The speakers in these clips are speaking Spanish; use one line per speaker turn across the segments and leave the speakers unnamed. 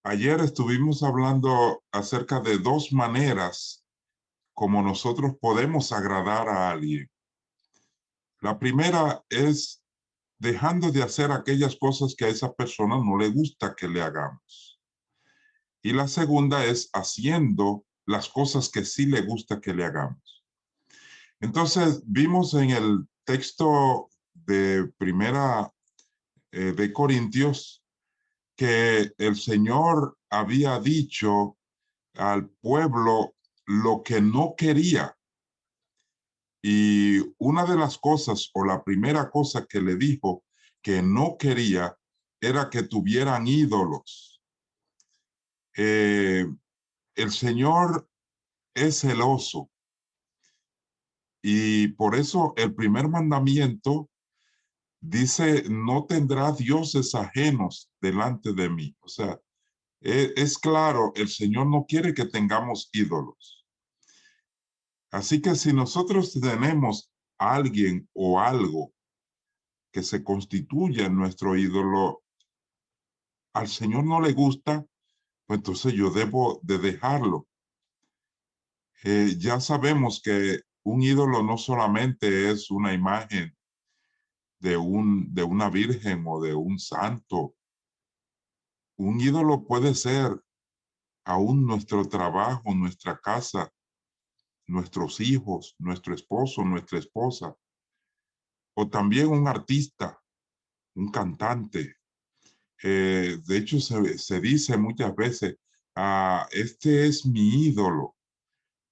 Ayer estuvimos hablando acerca de dos maneras como nosotros podemos agradar a alguien. La primera es dejando de hacer aquellas cosas que a esa persona no le gusta que le hagamos. Y la segunda es haciendo las cosas que sí le gusta que le hagamos. Entonces, vimos en el texto de Primera de Corintios que el Señor había dicho al pueblo lo que no quería. Y una de las cosas, o la primera cosa que le dijo que no quería, era que tuvieran ídolos. El Señor es celoso y por eso el primer mandamiento dice, no tendrá dioses ajenos delante de mí. O sea, es claro, el Señor no quiere que tengamos ídolos. Así que si nosotros tenemos a alguien o algo que se constituya en nuestro ídolo, al Señor no le gusta, pues entonces yo debo de dejarlo. Ya sabemos que un ídolo no solamente es una imagen de una virgen o de un santo. Un ídolo puede ser aún nuestro trabajo, nuestra casa, nuestros hijos, nuestro esposo, nuestra esposa, o también un artista, un cantante. De hecho, se dice muchas veces, este es mi ídolo.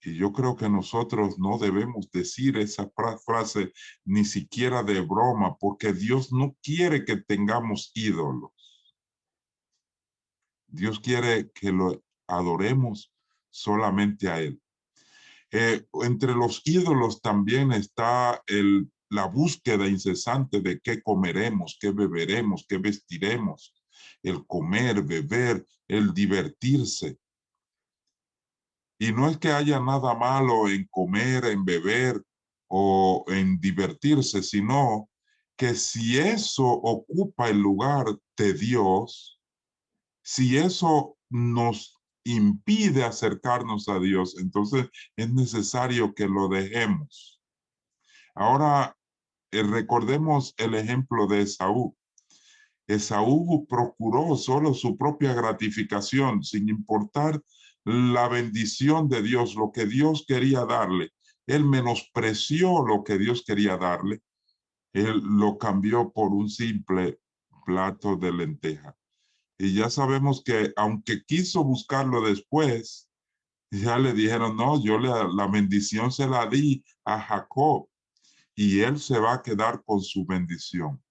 Y yo creo que nosotros no debemos decir esa frase ni siquiera de broma, porque Dios no quiere que tengamos ídolos. Dios quiere que lo adoremos solamente a Él. Entre los ídolos también está la búsqueda incesante de qué comeremos, qué beberemos, qué vestiremos, el comer, beber, el divertirse. Y no es que haya nada malo en comer, en beber o en divertirse, sino que si eso ocupa el lugar de Dios, si eso nos impide acercarnos a Dios, entonces es necesario que lo dejemos. Ahora, recordemos el ejemplo de Esaú. Esaú procuró solo su propia gratificación, sin importar la bendición de Dios, lo que Dios quería darle. Él menospreció lo que Dios quería darle. Él lo cambió por un simple plato de lenteja. Y ya sabemos que aunque quiso buscarlo después, ya le dijeron, no, yo la bendición se la di a Jacob y él se va a quedar con su bendición.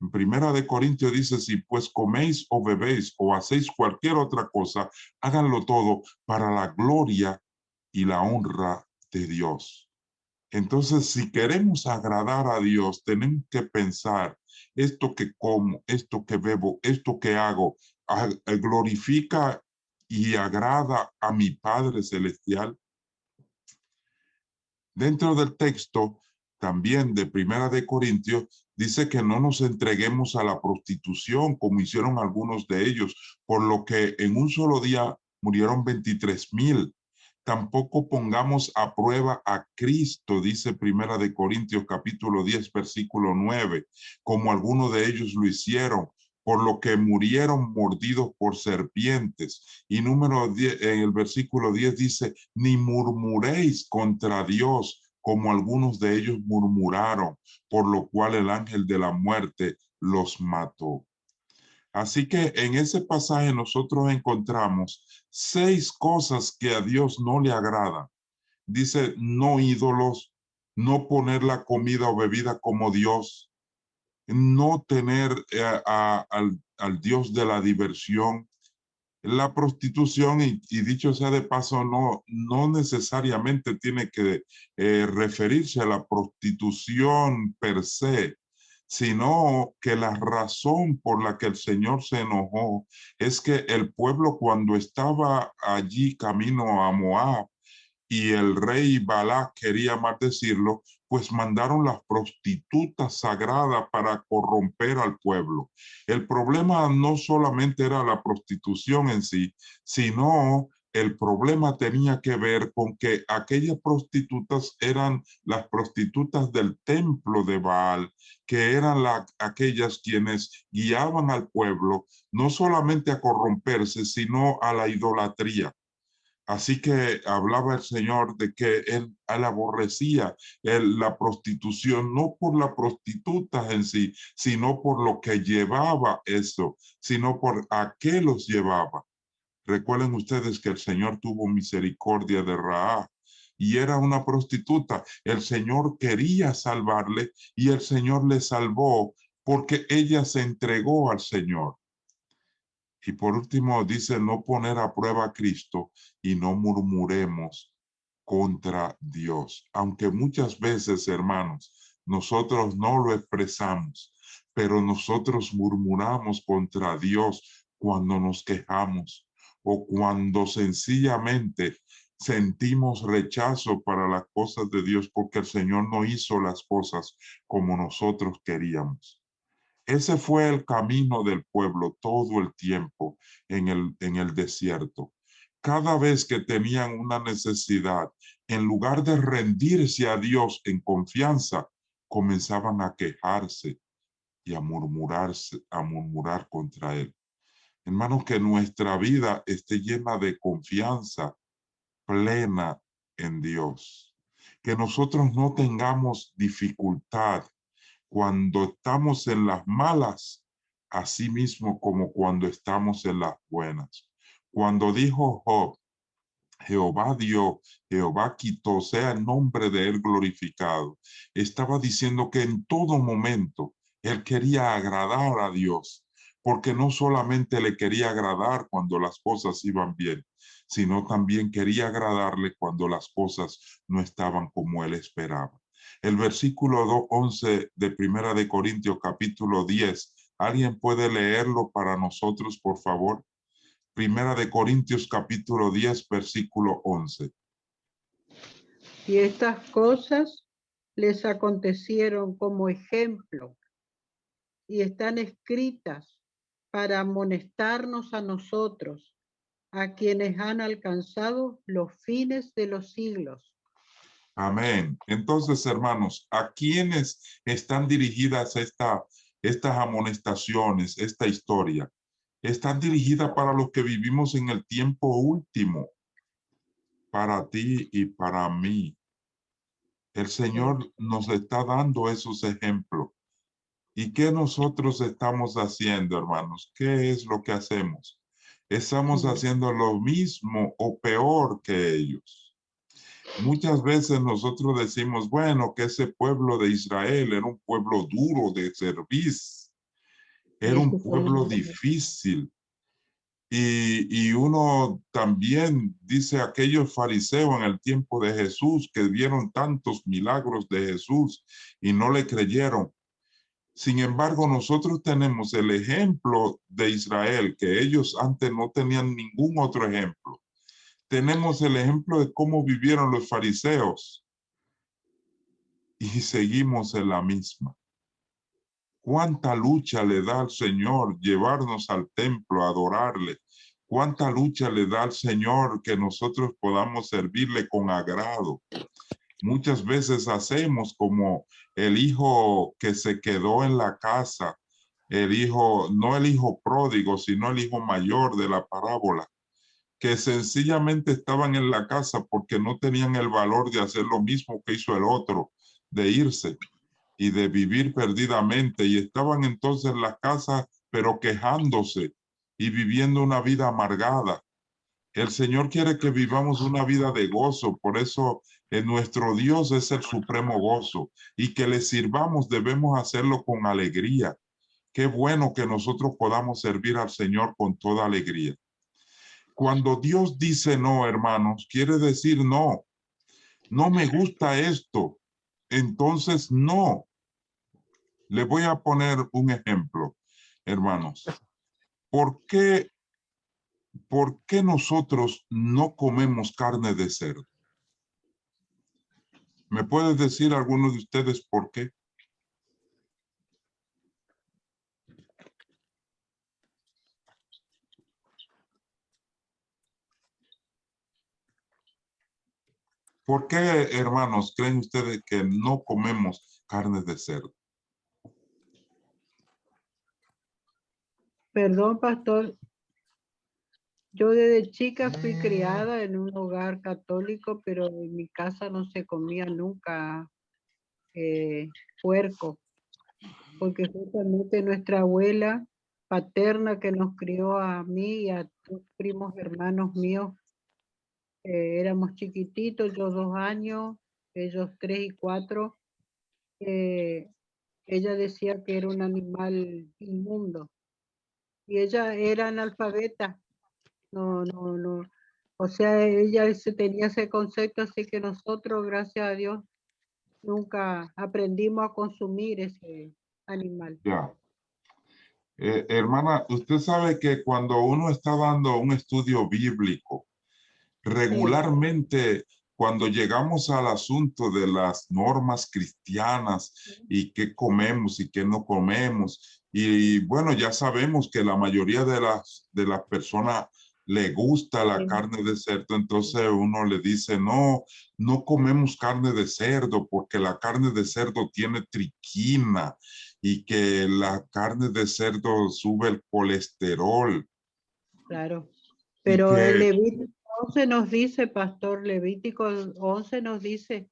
En Primera de Corintios dice, si pues coméis o bebéis o hacéis cualquier otra cosa, háganlo todo para la gloria y la honra de Dios. Entonces, si queremos agradar a Dios, tenemos que pensar, esto que como, esto que bebo, esto que hago, glorifica y agrada a mi Padre Celestial. Dentro del texto, también de Primera de Corintios, dice que no nos entreguemos a la prostitución, como hicieron algunos de ellos, por lo que en un solo día murieron 23,000. Tampoco pongamos a prueba a Cristo, dice Primera de Corintios capítulo 10, versículo 9, como algunos de ellos lo hicieron, por lo que murieron mordidos por serpientes. Y número 10, en el versículo 10 dice, ni murmuréis contra Dios, como algunos de ellos murmuraron, por lo cual el ángel de la muerte los mató. Así que en ese pasaje nosotros encontramos 6 cosas que a Dios no le agradan. Dice, no ídolos, no poner la comida o bebida como Dios, no tener al Dios de la diversión, la prostitución, y dicho sea de paso, no necesariamente tiene que referirse a la prostitución per se, sino que la razón por la que el Señor se enojó es que el pueblo cuando estaba allí camino a Moab y el rey Balac quería maldecirlo, pues mandaron las prostitutas sagradas para corromper al pueblo. El problema no solamente era la prostitución en sí, sino el problema tenía que ver con que aquellas prostitutas eran las prostitutas del templo de Baal, que eran aquellas quienes guiaban al pueblo no solamente a corromperse, sino a la idolatría. Así que hablaba el Señor de que él aborrecía la prostitución, no por la prostituta en sí, sino por lo que llevaba eso, sino por a qué los llevaba. Recuerden ustedes que el Señor tuvo misericordia de Rahab y era una prostituta. El Señor quería salvarle y el Señor le salvó porque ella se entregó al Señor. Y por último dice no poner a prueba a Cristo y no murmuremos contra Dios. Aunque muchas veces, hermanos, nosotros no lo expresamos, pero nosotros murmuramos contra Dios cuando nos quejamos o cuando sencillamente sentimos rechazo para las cosas de Dios porque el Señor no hizo las cosas como nosotros queríamos. Ese fue el camino del pueblo todo el tiempo en el desierto. Cada vez que tenían una necesidad, en lugar de rendirse a Dios en confianza, comenzaban a quejarse y a murmurar contra Él. Hermanos, que nuestra vida esté llena de confianza plena en Dios. Que nosotros no tengamos dificultad cuando estamos en las malas, así mismo como cuando estamos en las buenas. Cuando dijo Job, Jehová dio, Jehová quitó, sea el nombre de él glorificado, estaba diciendo que en todo momento él quería agradar a Dios, porque no solamente le quería agradar cuando las cosas iban bien, sino también quería agradarle cuando las cosas no estaban como él esperaba. El versículo 11 de Primera de Corintios capítulo 10, ¿alguien puede leerlo para nosotros, por favor? Primera de Corintios capítulo 10, versículo 11.
Y estas cosas les acontecieron como ejemplo y están escritas para amonestarnos a nosotros, a quienes han alcanzado los fines de los siglos.
Amén. Entonces, hermanos, ¿a quiénes están dirigidas estas amonestaciones, esta historia? Están dirigidas para los que vivimos en el tiempo último, para ti y para mí. El Señor nos está dando esos ejemplos. ¿Y qué nosotros estamos haciendo, hermanos? ¿Qué es lo que hacemos? Estamos haciendo lo mismo o peor que ellos. Muchas veces nosotros decimos, bueno, que ese pueblo de Israel era un pueblo duro de servicio, era un pueblo difícil. Y uno también dice aquellos fariseos en el tiempo de Jesús que vieron tantos milagros de Jesús y no le creyeron. Sin embargo, nosotros tenemos el ejemplo de Israel, que ellos antes no tenían ningún otro ejemplo. Tenemos el ejemplo de cómo vivieron los fariseos y seguimos en la misma. ¿Cuánta lucha le da al Señor llevarnos al templo a adorarle? ¿Cuánta lucha le da al Señor que nosotros podamos servirle con agrado? Muchas veces hacemos como el hijo que se quedó en la casa, el hijo, no el hijo pródigo, sino el hijo mayor de la parábola, que sencillamente estaban en la casa porque no tenían el valor de hacer lo mismo que hizo el otro, de irse y de vivir perdidamente, y estaban entonces en la casa, pero quejándose y viviendo una vida amargada. El Señor quiere que vivamos una vida de gozo, por eso nuestro Dios es el supremo gozo, y que le sirvamos debemos hacerlo con alegría. Qué bueno que nosotros podamos servir al Señor con toda alegría. Cuando Dios dice no, hermanos, quiere decir no. No me gusta esto, entonces no. Le voy a poner un ejemplo, hermanos. ¿Por qué nosotros no comemos carne de cerdo? ¿Me puede decir alguno de ustedes por qué? ¿Por qué, hermanos, creen ustedes que no comemos carne de cerdo?
Perdón, pastor. Yo desde chica fui criada en un hogar católico, pero en mi casa no se comía nunca puerco, porque justamente nuestra abuela paterna que nos crió a mí y a dos primos hermanos míos, éramos chiquititos, yo 2 años, ellos 3 y 4, ella decía que era un animal inmundo y ella era analfabeta, no, o sea, ella tenía ese concepto, así que nosotros, gracias a Dios, nunca aprendimos a consumir ese animal.
Ya. Hermana, usted sabe que cuando uno está dando un estudio bíblico,
Sí,
regularmente cuando llegamos al asunto de las normas cristianas y qué comemos y qué no comemos, y bueno, ya sabemos que la mayoría de las personas le gusta la
sí,
carne de cerdo, entonces uno le dice, no, no comemos carne de cerdo porque la carne de cerdo tiene triquina y que la carne de cerdo sube el colesterol
claro.
y
Pero el
que
Levítico 11 nos dice, pastor, Levítico 11 nos dice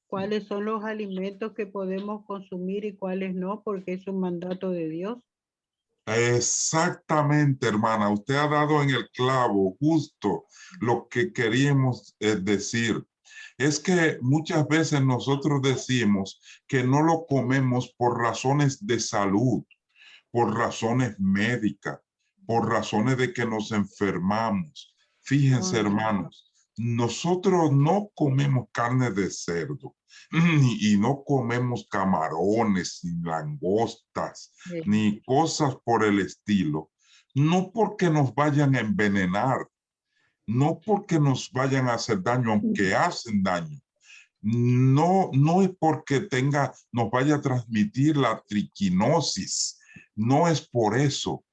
cuáles son los alimentos que podemos consumir y cuáles no, porque es un mandato de Dios.
exactamente, hermana, usted ha dado en el clavo justo lo que queríamos decir. Es que muchas veces nosotros decimos que no lo comemos por razones de salud, por razones médicas, por razones de que nos enfermamos. Fíjense,
No,
hermanos, nosotros no comemos carne de cerdo y no comemos camarones, ni langostas, ni cosas por el estilo, no porque nos vayan a envenenar, no porque nos vayan a hacer daño, aunque hacen daño. No, no es porque nos vaya a transmitir la triquinosis, no es por eso.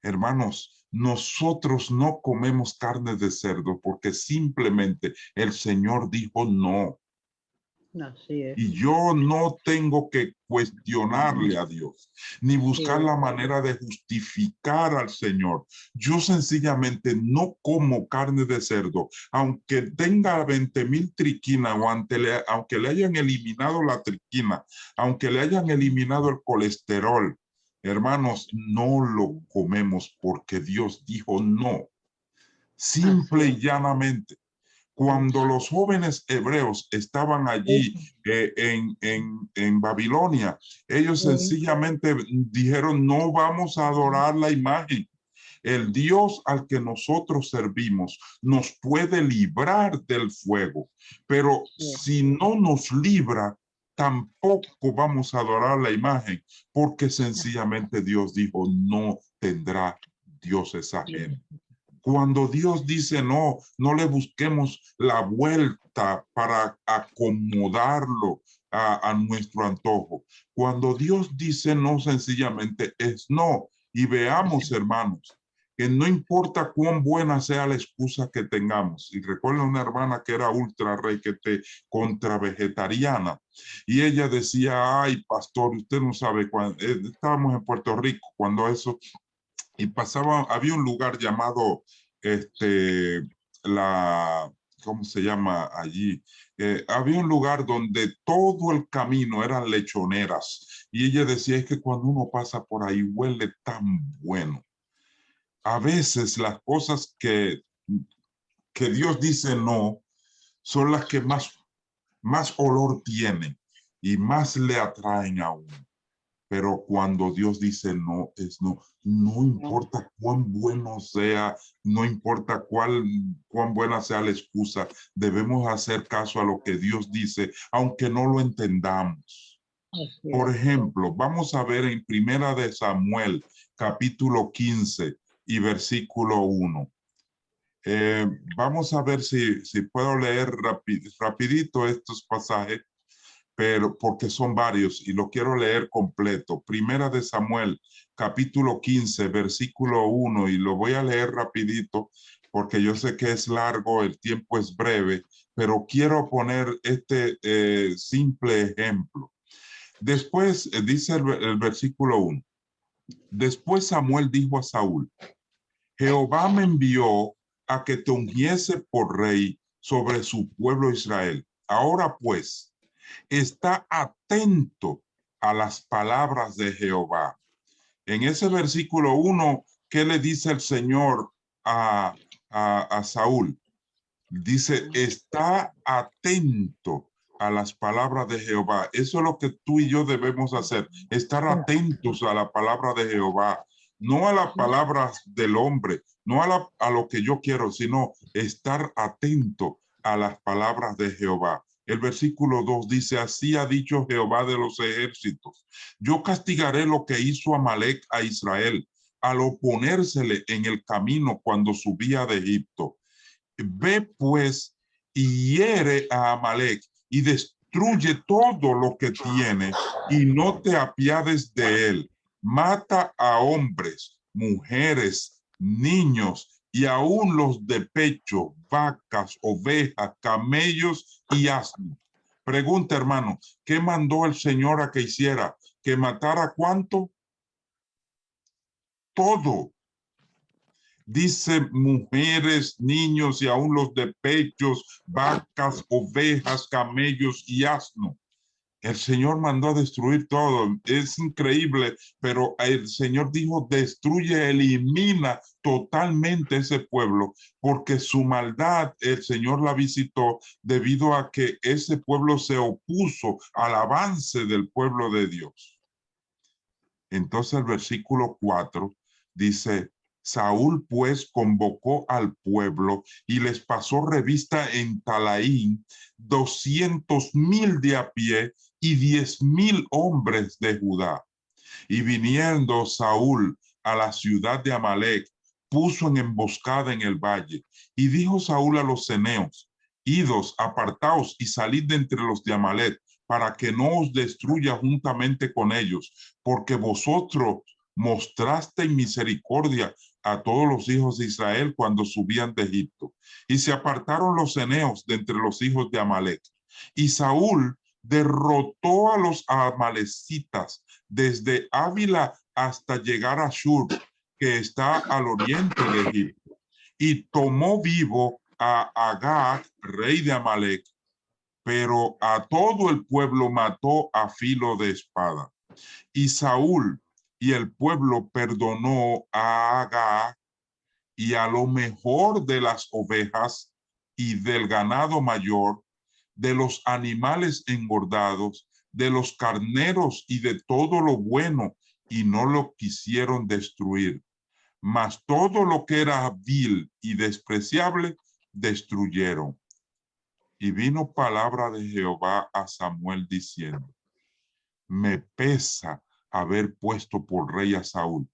Hermanos, nosotros no comemos carne de cerdo porque simplemente el Señor dijo no.
así es.
Y yo no tengo que cuestionarle a Dios, ni buscar
Sí,
la manera de justificar al Señor. Yo sencillamente no como carne de cerdo, aunque tenga 20,000 triquinas o aunque le hayan eliminado la triquina, aunque le hayan eliminado el colesterol. Hermanos, no lo comemos porque Dios dijo no.
así
Simple
es.
y llanamente. Cuando los jóvenes hebreos estaban allí en Babilonia, ellos
Sí,
sencillamente dijeron, no vamos a adorar la imagen. El Dios al que nosotros servimos nos puede librar del fuego, pero
sí,
si no nos libra, tampoco vamos a adorar la imagen, porque sencillamente Dios dijo, no tendrá dioses ajenos. Cuando Dios dice no, no le busquemos la vuelta para acomodarlo a nuestro antojo. Cuando Dios dice no, sencillamente es no. Y veamos, hermanos, que no importa cuán buena sea la excusa que tengamos. Y recuerdo una hermana que era ultra requete contra vegetariana. Y ella decía, ay, pastor, usted no sabe, cuando, estábamos en Puerto Rico cuando eso y pasaba, había un lugar llamado, este, la, ¿cómo se llama allí? Había un lugar donde todo el camino eran lechoneras y ella decía, es que cuando uno pasa por ahí huele tan bueno. A veces las cosas que Dios dice no son las que más olor tienen y más le atraen a uno. Pero cuando Dios dice no, es no. No
no,
importa cuán bueno sea, no importa cuán buena sea la excusa, debemos hacer caso a lo que Dios dice, aunque no lo entendamos.
así
Por
es.
ejemplo, vamos a ver en Primera de Samuel, capítulo 15 y versículo 1. Vamos a ver si puedo leer rapidito estos pasajes pero porque son varios y lo quiero leer completo. Primera de Samuel, capítulo 15, versículo 1, y lo voy a leer rapidito porque yo sé que es largo, el tiempo es breve, pero quiero poner este simple ejemplo. Después, dice el versículo 1, después Samuel dijo a Saúl, Jehová me envió a que te ungiese por rey sobre su pueblo Israel. Ahora pues, está atento a las palabras de Jehová. En ese versículo 1, ¿qué le dice el Señor a Saúl? Dice, está atento a las palabras de Jehová. Eso es lo que tú y yo debemos hacer, estar atentos a la palabra de Jehová, no a las palabras del hombre, no a lo que yo quiero, sino estar atento a las palabras de Jehová. El versículo 2 dice, así ha dicho Jehová de los ejércitos, yo castigaré lo que hizo Amalec a Israel al oponérsele en el camino cuando subía de Egipto. Ve pues y hiere a Amalec y destruye todo lo que tiene y no te apiades de él. Mata a hombres, mujeres, niños y aún los de pecho, vacas, ovejas, camellos y asnos. Pregunta, hermano, ¿qué mandó el Señor a que hiciera? ¿Que matara cuánto? Todo. Dice mujeres, niños y aún los de pechos, vacas, ovejas, camellos y asno. El Señor mandó a destruir todo. Es increíble, pero el Señor dijo, destruye, elimina totalmente ese pueblo, porque su maldad el Señor la visitó debido a que ese pueblo se opuso al avance del pueblo de Dios. Entonces el versículo 4 dice, Saúl pues convocó al pueblo y les pasó revista en Talaín 200,000 de a pie y 10,000 hombres de Judá. Y viniendo Saúl a la ciudad de Amalec, puso en emboscada en el valle. Y dijo Saúl a los ceneos, idos, apartaos y salid de entre los de Amalec, para que no os destruya juntamente con ellos, porque vosotros mostrasteis misericordia a todos los hijos de Israel cuando subían de Egipto. Y se apartaron los ceneos de entre los hijos de Amalec. Y Saúl derrotó a los amalecitas desde Ávila hasta llegar a Shur, que está al oriente de Egipto, y tomó vivo a Agag, rey de Amalec, pero a todo el pueblo mató a filo de espada. Y Saúl y el pueblo perdonó a Agag y a lo mejor de las ovejas y del ganado mayor, de los animales engordados, de los carneros y de todo lo bueno, y no lo quisieron destruir. Mas todo lo que era vil y despreciable, destruyeron. Y vino palabra de Jehová a Samuel diciendo, me pesa haber puesto por rey a Saúl,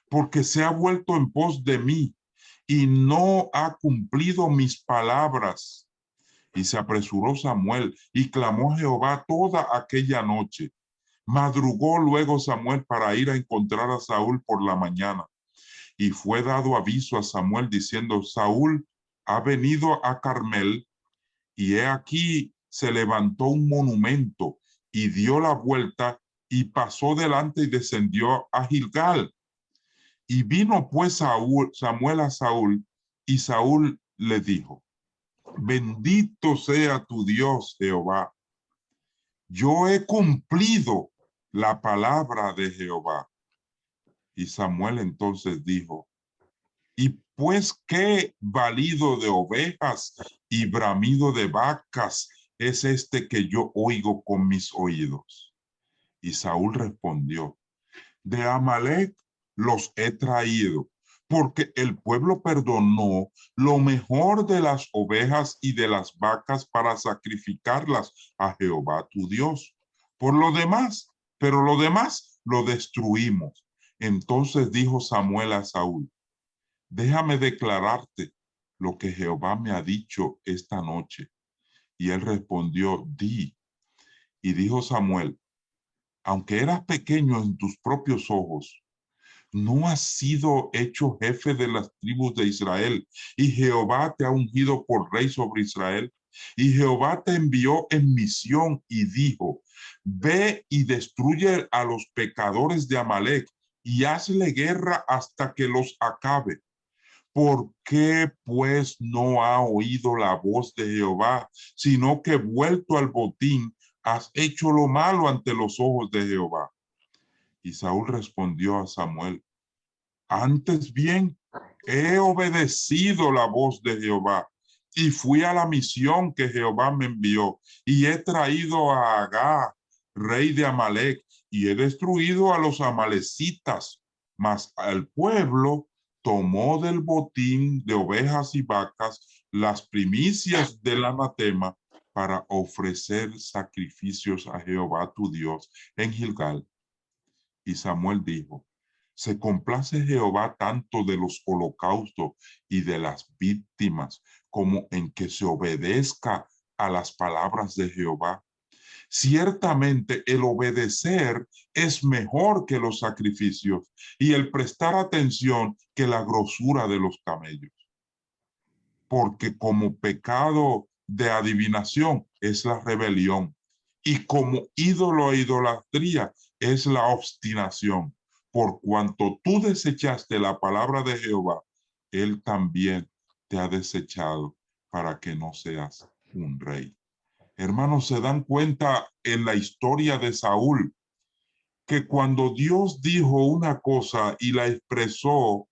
porque se ha vuelto en pos de mí y no ha cumplido mis palabras. Y se apresuró Samuel y clamó a Jehová toda aquella noche. Madrugó luego Samuel para ir a encontrar a Saúl por la mañana. Y fue dado aviso a Samuel diciendo, Saúl ha venido a Carmel y he aquí se levantó un monumento y dio la vuelta y pasó delante y descendió a Gilgal. Y vino pues Samuel a Saúl y Saúl le dijo, bendito sea tu Dios, Jehová. Yo he cumplido la palabra de Jehová. Y Samuel entonces dijo, ¿y pues qué balido de ovejas y bramido de vacas es este que yo oigo con mis oídos? Y Saúl respondió, de Amalec los he traído, porque el pueblo perdonó lo mejor de las ovejas y de las vacas para sacrificarlas a Jehová tu Dios. Pero lo demás lo destruimos. Entonces dijo Samuel a Saúl, déjame declararte lo que Jehová me ha dicho esta noche. Y él respondió, di. Y dijo Samuel, aunque eras pequeño en tus propios ojos, no has sido hecho jefe de las tribus de Israel, y Jehová te ha ungido por rey sobre Israel. Y Jehová te envió en misión y dijo, ve y destruye a los pecadores de Amalec y hazle guerra hasta que los acabe. ¿Por qué pues no ha oído la voz de Jehová, sino que vuelto al botín has hecho lo malo ante los ojos de Jehová? Y Saúl respondió a Samuel, antes bien, he obedecido la voz de Jehová y fui a la misión que Jehová me envió y he traído a Agag, rey de Amalec, y he destruido a los amalecitas, mas al pueblo tomó del botín de ovejas y vacas las primicias del anatema para ofrecer sacrificios a Jehová tu Dios en Gilgal. Y Samuel dijo, se complace Jehová tanto de los holocaustos y de las víctimas como en que se obedezca a las palabras de Jehová. Ciertamente el obedecer es mejor que los sacrificios y el prestar atención que la grosura de los camellos. Porque como pecado de adivinación es la rebelión y como ídolo e idolatría es la obstinación. Por cuanto tú desechaste la palabra de Jehová, él también te ha desechado para que no seas un rey. Hermanos, se dan cuenta en la historia de Saúl que cuando Dios dijo una cosa y la expresó,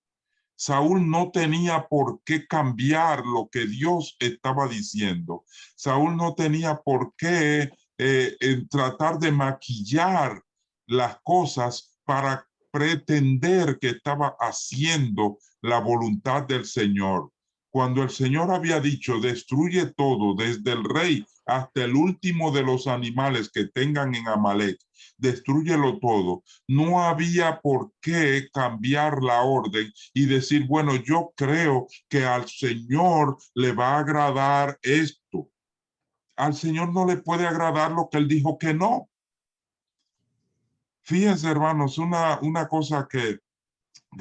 Saúl no tenía por qué cambiar lo que Dios estaba diciendo. Saúl no tenía por qué tratar de maquillar las cosas para pretender que estaba haciendo la voluntad del Señor. Cuando el Señor había dicho, destruye todo, desde el rey hasta el último de los animales que tengan en Amalek, destrúyelo todo. No había por qué cambiar la orden y decir, bueno, yo creo que al Señor le va a agradar esto. Al Señor no le puede agradar lo que él dijo que no. Fíjense, hermanos, una cosa que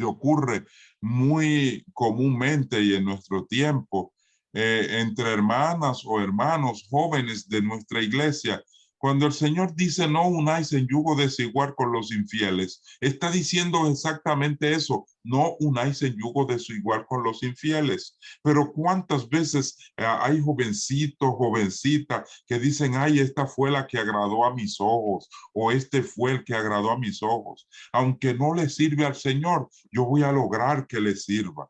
ocurre muy comúnmente y en nuestro tiempo entre hermanas o hermanos jóvenes de nuestra iglesia. Cuando el Señor dice no unáis en yugo desigual con los infieles, está diciendo exactamente eso, no unáis en yugo desigual con los infieles. Pero cuántas veces hay jovencitos, jovencitas que dicen, ay, esta fue la que agradó a mis ojos o este fue el que agradó a mis ojos. Aunque no le sirve al Señor, yo voy a lograr que le sirva.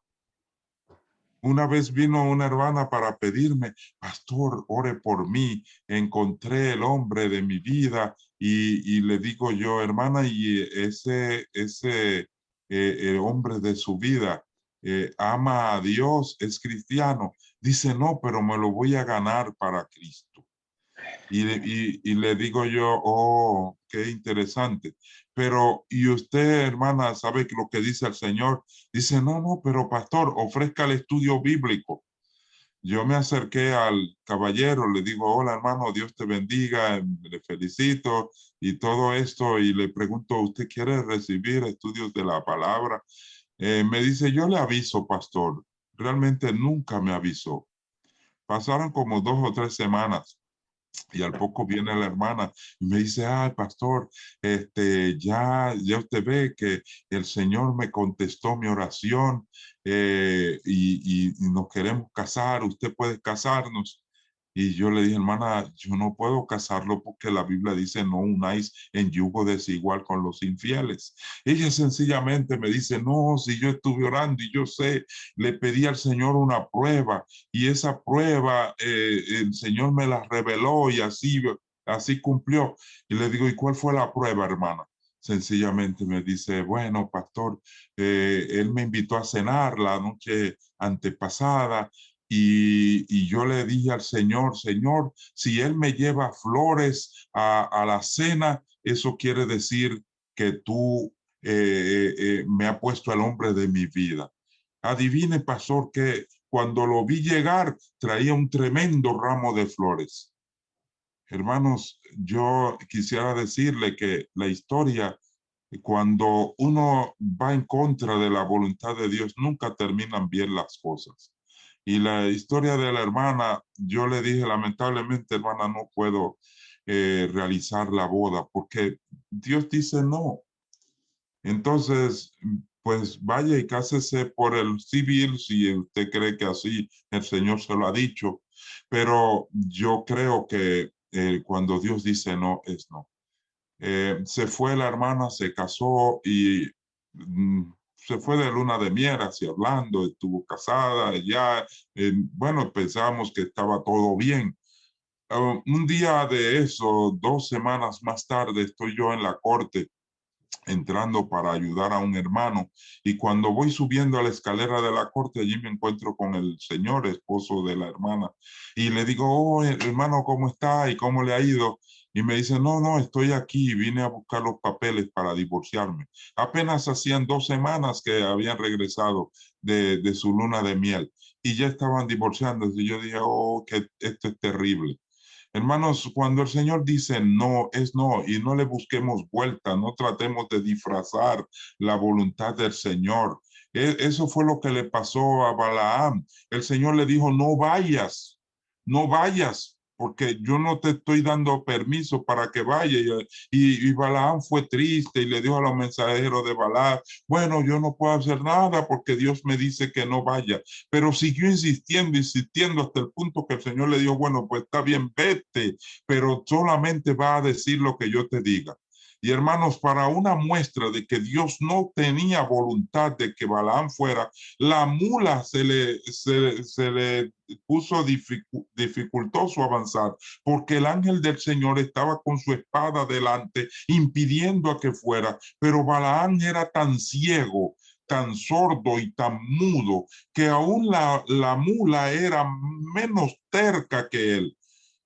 Una vez vino una hermana para pedirme, pastor, ore por mí, encontré el hombre de mi vida y le digo yo, hermana, y ese hombre de su vida ama a Dios, es cristiano. Dice, no, pero me lo voy a ganar para Cristo. Y le digo yo, oh, qué interesante. Pero, ¿y usted, hermana, sabe lo que dice el Señor? Dice, no, no, pero pastor, ofrezca el estudio bíblico. Yo me acerqué al caballero, le digo, hola hermano, Dios te bendiga, le felicito y todo esto. Y le pregunto, ¿usted quiere recibir estudios de la palabra? Me dice, yo le aviso, pastor. Realmente nunca me avisó. Pasaron como 2 o 3 semanas. Y al poco viene la hermana y me dice, ay, pastor, ya usted ve que el Señor me contestó mi oración y nos queremos casar, usted puede casarnos. Y yo le dije, hermana, yo no puedo casarlo porque la Biblia dice, no unáis en yugo desigual con los infieles. Ella sencillamente me dice, no, si yo estuve orando y yo sé, le pedí al Señor una prueba y esa prueba el Señor me la reveló y así cumplió. Y le digo, ¿y cuál fue la prueba, hermana? Sencillamente me dice, bueno, pastor, él me invitó a cenar la noche antepasada y yo le dije al Señor, Señor, si Él me lleva flores a la cena, eso quiere decir que tú me has puesto al hombre de mi vida. Adivine, pastor, que cuando lo vi llegar traía un tremendo ramo de flores. Hermanos, yo quisiera decirle que la historia, cuando uno va en contra de la voluntad de Dios, nunca terminan bien las cosas. Y la historia de la hermana, yo le dije, lamentablemente, hermana, no puedo realizar la boda porque Dios dice no. Entonces, pues vaya y cásese por el civil si usted cree que así el Señor se lo ha dicho. Pero yo creo que cuando Dios dice no, es no. Se fue la hermana, se casó y se fue de luna de miel hacia Orlando, estuvo casada ya. Bueno, pensábamos que estaba todo bien. Un día de eso, 2 semanas más tarde, estoy yo en la corte entrando para ayudar a un hermano y cuando voy subiendo a la escalera de la corte, allí me encuentro con el señor esposo de la hermana y le digo, oh, hermano, ¿cómo está? ¿Y cómo le ha ido? Y me dice, no, no, estoy aquí, vine a buscar los papeles para divorciarme. Apenas hacían 2 semanas que habían regresado de su luna de miel y ya estaban divorciándose. Y yo dije, oh, que esto es terrible. Hermanos, cuando el Señor dice no, es no, y no le busquemos vuelta, no tratemos de disfrazar la voluntad del Señor. Eso fue lo que le pasó a Balaam. El Señor le dijo, no vayas, no vayas, porque yo no te estoy dando permiso para que vaya. Y Balaam fue triste y le dijo a los mensajeros de Balaam, bueno, yo no puedo hacer nada porque Dios me dice que no vaya. Pero siguió insistiendo, insistiendo hasta el punto que el Señor le dijo, bueno, pues está bien, vete, pero solamente va a decir lo que yo te diga. Y hermanos, para una muestra de que Dios no tenía voluntad de que Balaam fuera, la mula se le puso dificultoso avanzar, porque el ángel del Señor estaba con su espada delante, impidiendo a que fuera, pero Balaam era tan ciego, tan sordo y tan mudo, que aún la mula era menos terca que él,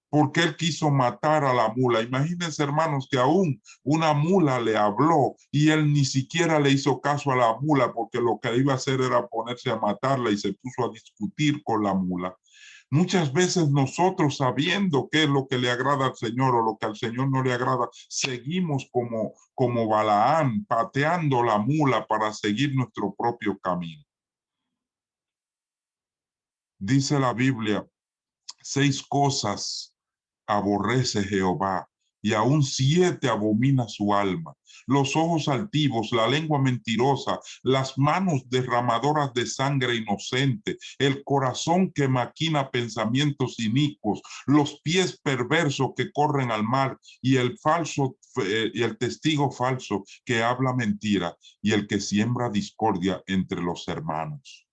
porque él quiso matar a la mula. Imagínense, hermanos, que aún una mula le habló y él ni siquiera le hizo caso a la mula, porque lo que iba a hacer era ponerse a matarla y se puso a discutir con la mula. Muchas veces nosotros, sabiendo qué es lo que le agrada al Señor o lo que al Señor no le agrada, seguimos como Balaam, pateando la mula para seguir nuestro propio camino. Dice la Biblia, 6 cosas aborrece Jehová, y aún 7 abomina su alma: los ojos altivos, la lengua mentirosa, las manos derramadoras de sangre inocente, el corazón que maquina pensamientos inicuos, los pies perversos que corren al mal, y y el testigo falso que habla mentira, y el que siembra discordia entre los hermanos.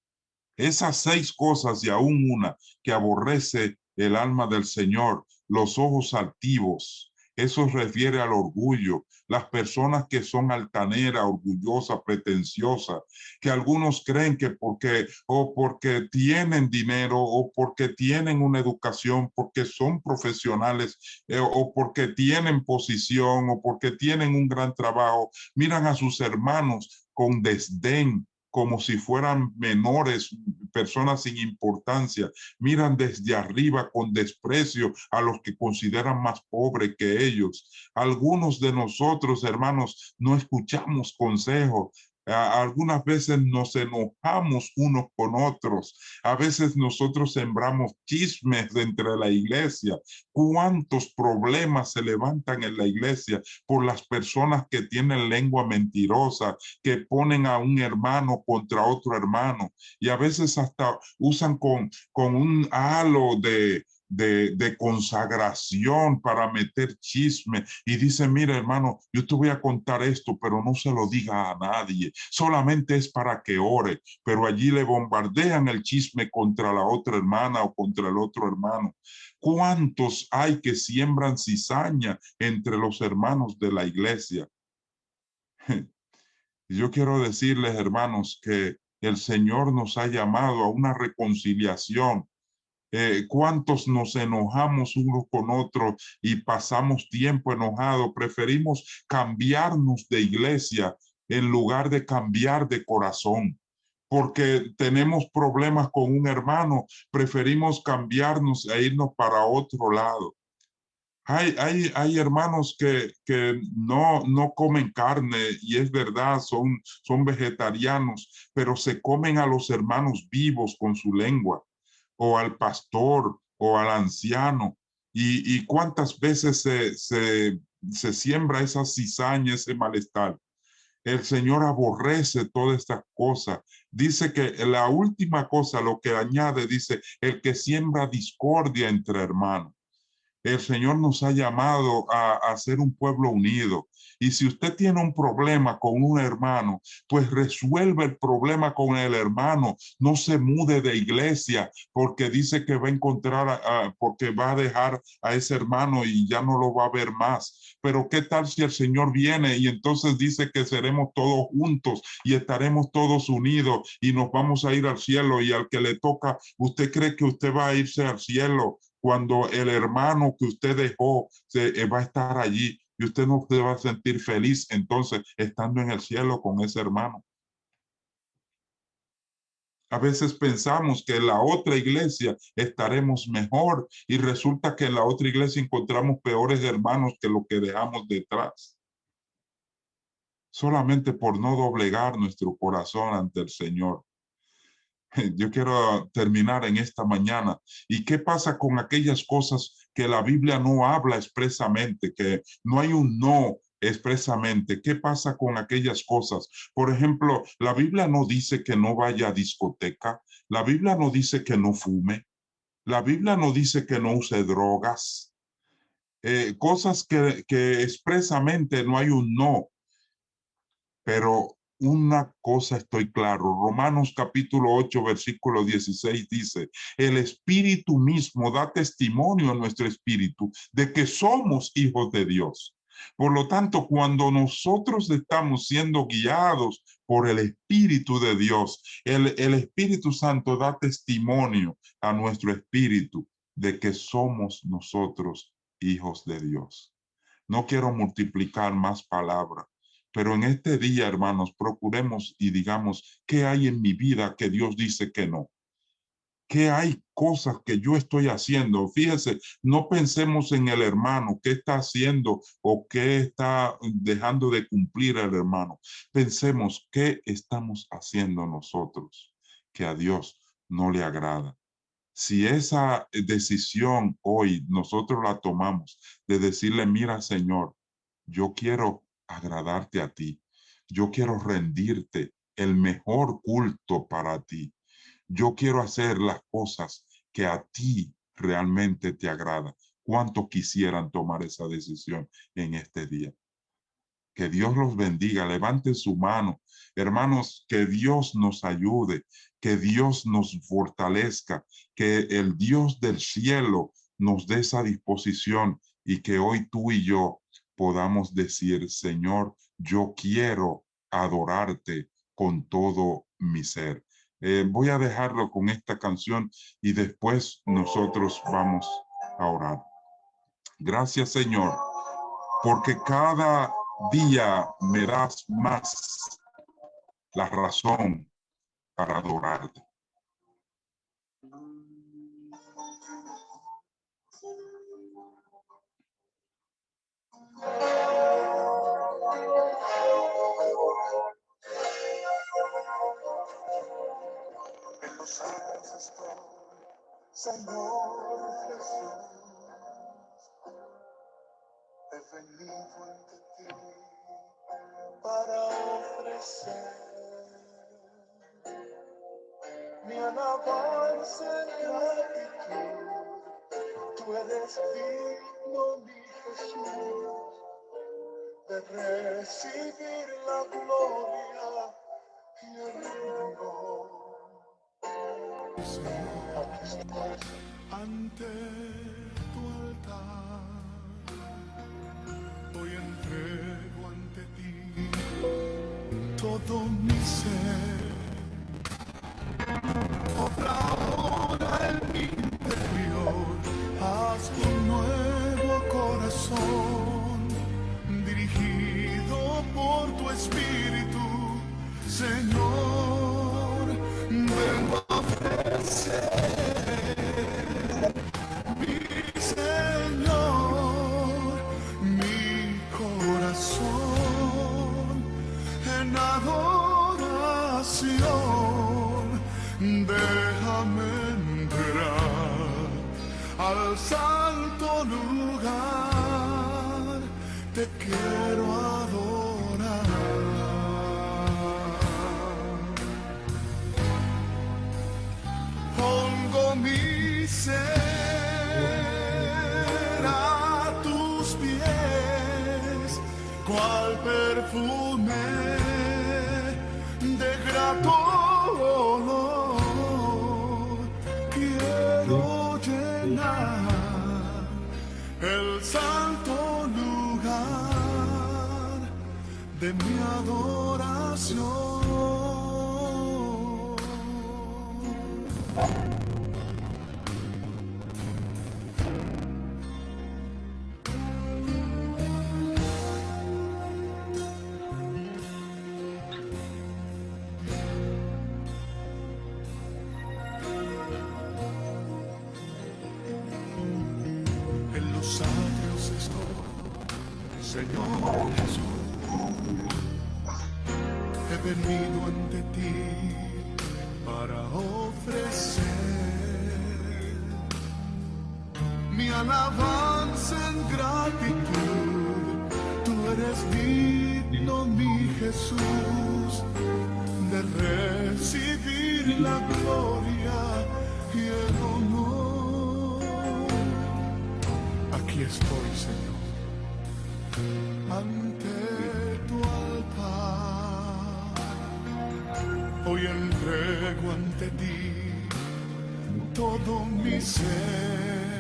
Esas 6 cosas y aún una que aborrece el alma del Señor: los ojos altivos. Eso refiere al orgullo, las personas que son altaneras, orgullosas, pretenciosas, que algunos creen que porque tienen dinero o porque tienen una educación, porque son profesionales o porque tienen posición o porque tienen un gran trabajo, miran a sus hermanos con desdén, como si fueran menores, personas sin importancia. Miran desde arriba con desprecio a los que consideran más pobres que ellos. Algunos de nosotros, hermanos, no escuchamos consejos. Algunas veces nos enojamos unos con otros. A veces nosotros sembramos chismes entre la iglesia. ¿Cuántos problemas se levantan en la iglesia por las personas que tienen lengua mentirosa, que ponen a un hermano contra otro hermano? Y a veces hasta usan con un halo de consagración para meter chisme y dice, mira hermano, yo te voy a contar esto, pero no se lo diga a nadie, solamente es para que ore, pero allí le bombardean el chisme contra la otra hermana o contra el otro hermano. ¿Cuántos hay que siembran cizaña entre los hermanos de la iglesia? Yo quiero decirles, hermanos, que el Señor nos ha llamado a una reconciliación. ¿Cuántos nos enojamos unos con otros y pasamos tiempo enojados? Preferimos cambiarnos de iglesia en lugar de cambiar de corazón. Porque tenemos problemas con un hermano, preferimos cambiarnos e irnos para otro lado. Hay hermanos que no comen carne y es verdad, son vegetarianos, pero se comen a los hermanos vivos con su lengua, o al pastor, o al anciano. Y cuántas veces se siembra esa cizaña, ese malestar. El Señor aborrece todas estas cosas. Dice que la última cosa, lo que añade, dice, el que siembra discordia entre hermanos. El Señor nos ha llamado a ser un pueblo unido. Y si usted tiene un problema con un hermano, pues resuelve el problema con el hermano. No se mude de iglesia porque dice que va a encontrar, porque va a dejar a ese hermano y ya no lo va a ver más. Pero ¿qué tal si el Señor viene y entonces dice que seremos todos juntos y estaremos todos unidos y nos vamos a ir al cielo? Y al que le toca, ¿usted cree que usted va a irse al cielo cuando el hermano que usted dejó va a estar allí y usted no se va a sentir feliz entonces estando en el cielo con ese hermano? A veces pensamos que en la otra iglesia estaremos mejor y resulta que en la otra iglesia encontramos peores hermanos que lo que dejamos detrás. Solamente por no doblegar nuestro corazón ante el Señor. Yo quiero terminar en esta mañana. ¿Y qué pasa con aquellas cosas que la Biblia no habla expresamente, que no hay un no expresamente? ¿Qué pasa con aquellas cosas? Por ejemplo, la Biblia no dice que no vaya a discoteca, la Biblia no dice que no fume, la Biblia no dice que no use drogas, cosas que expresamente no hay un no, pero una cosa estoy claro, Romanos capítulo 8, versículo 16 dice, el Espíritu mismo da testimonio a nuestro espíritu de que somos hijos de Dios. Por lo tanto, cuando nosotros estamos siendo guiados por el Espíritu de Dios, el Espíritu Santo da testimonio a nuestro espíritu de que somos nosotros hijos de Dios. No quiero multiplicar más palabras, pero en este día, hermanos, procuremos y digamos, ¿qué hay en mi vida que Dios dice que no? ¿Qué hay cosas que yo estoy haciendo? Fíjese, no pensemos en el hermano, qué está haciendo o qué está dejando de cumplir el hermano. Pensemos qué estamos haciendo nosotros que a Dios no le agrada. Si esa decisión hoy nosotros la tomamos de decirle, mira, Señor, yo quiero agradarte a ti. Yo quiero rendirte el mejor culto para ti. Yo quiero hacer las cosas que a ti realmente te agrada. ¿Cuánto quisieran tomar esa decisión en este día? Que Dios los bendiga. Levanten su mano. Hermanos, que Dios nos ayude, que Dios nos fortalezca, que el Dios del cielo nos dé esa disposición y que hoy tú y yo podamos decir, Señor, yo quiero adorarte con todo mi ser. Voy a dejarlo con esta canción y después nosotros vamos a orar. Gracias, Señor, porque cada día me das más la razón para adorarte. En los cielos estoy, Señor Jesús, he venido ante ti para ofrecer mi alabanza y gratitud. Tú eres digno, mi Jesús, de recibir la gloria y el honor. Aquí estoy ante tu altar, hoy entrego ante ti todo mi ser. Obra ahora en mi interior, haz un nuevo corazón, dirigido por tu espíritu, Señor, vengo a ofrecer mi Señor.
en adoración, déjame entrar al santo lugar, te quiero adorar. Pongo mi ser a tus pies, cual perfume de grato olor. Quiero llenar el santo lugar de mi adoración. En los atrios estoy, Señor Jesús. He venido ante ti para ofrecer mi alabanza en gratitud. Tú eres digno, mi Jesús, de recibir la gloria y el honor. Aquí estoy, Señor, ante tu altar. Hoy entrego ante ti todo mi ser.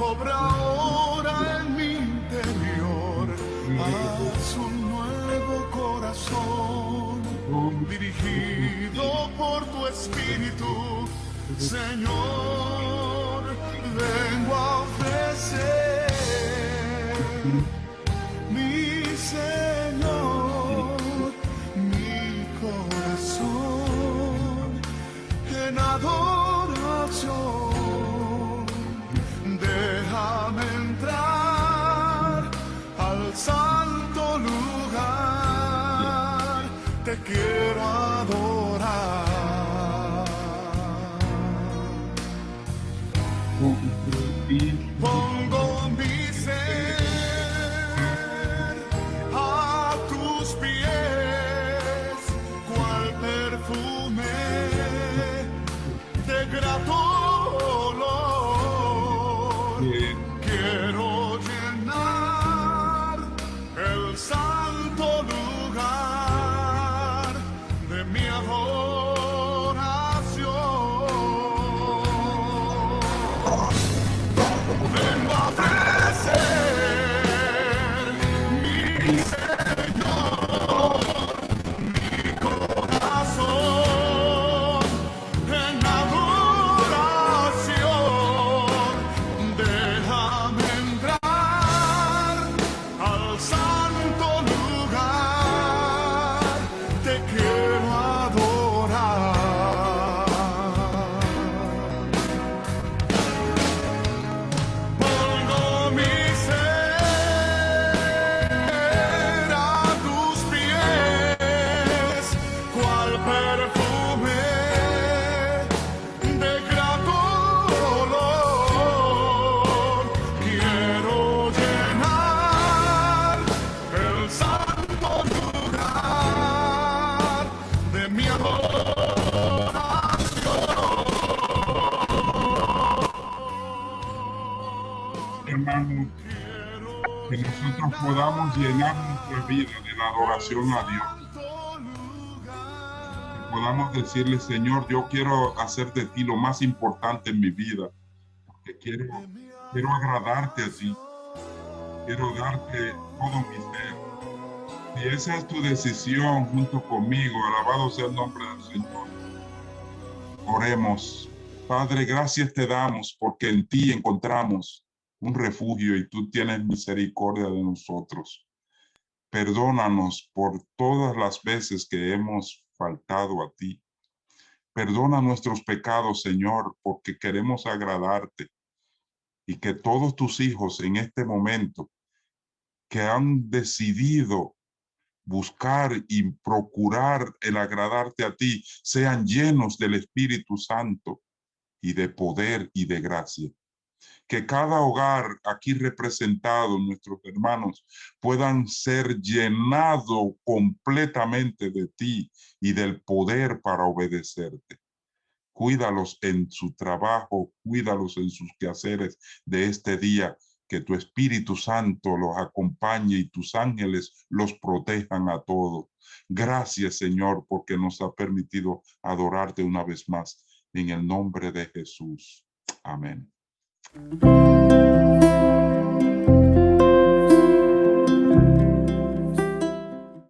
Obra ahora en mi interior, haz un nuevo corazón, dirigido por tu espíritu, Señor, vengo a ofrecer mi Señor, mi corazón en adoración. Déjame entrar al santo lugar, te quiero adorar. Pongo mi ser a tus pies, cual perfume de grato olor. Quiero llenar el santo lugar de mi adoración. Vengo a ofrecer mi Señor, mi corazón en adoración. Déjame entrar al santo lugar, te quiero adorar. Pongo mi ser a tus pies, cual perfume de grato olor. Quiero llenar el santo lugar de mi
Hermanos, que nosotros podamos llenar nuestra vida de la adoración a Dios. Que podamos decirle, Señor, yo quiero hacer de ti lo más importante en mi vida. Porque quiero agradarte a ti. Quiero darte todo mi ser. Si esa es tu decisión junto conmigo, alabado sea el nombre del Señor. Oremos. Padre, gracias te damos porque en ti encontramos un refugio y tú tienes misericordia de nosotros. Perdónanos por todas las veces que hemos faltado a ti. Perdona nuestros pecados, Señor, porque queremos agradarte y que todos tus hijos en este momento que han decidido buscar y procurar el agradarte a ti, sean llenos del Espíritu Santo y de poder y de gracia. Que cada hogar aquí representado, nuestros hermanos, puedan ser llenados completamente de ti y del poder para obedecerte. Cuídalos en su trabajo, cuídalos en sus quehaceres de este día, que tu Espíritu Santo los acompañe y tus ángeles los protejan a todos. Gracias, Señor, porque nos ha permitido adorarte una vez más. En el nombre de Jesús. Amén.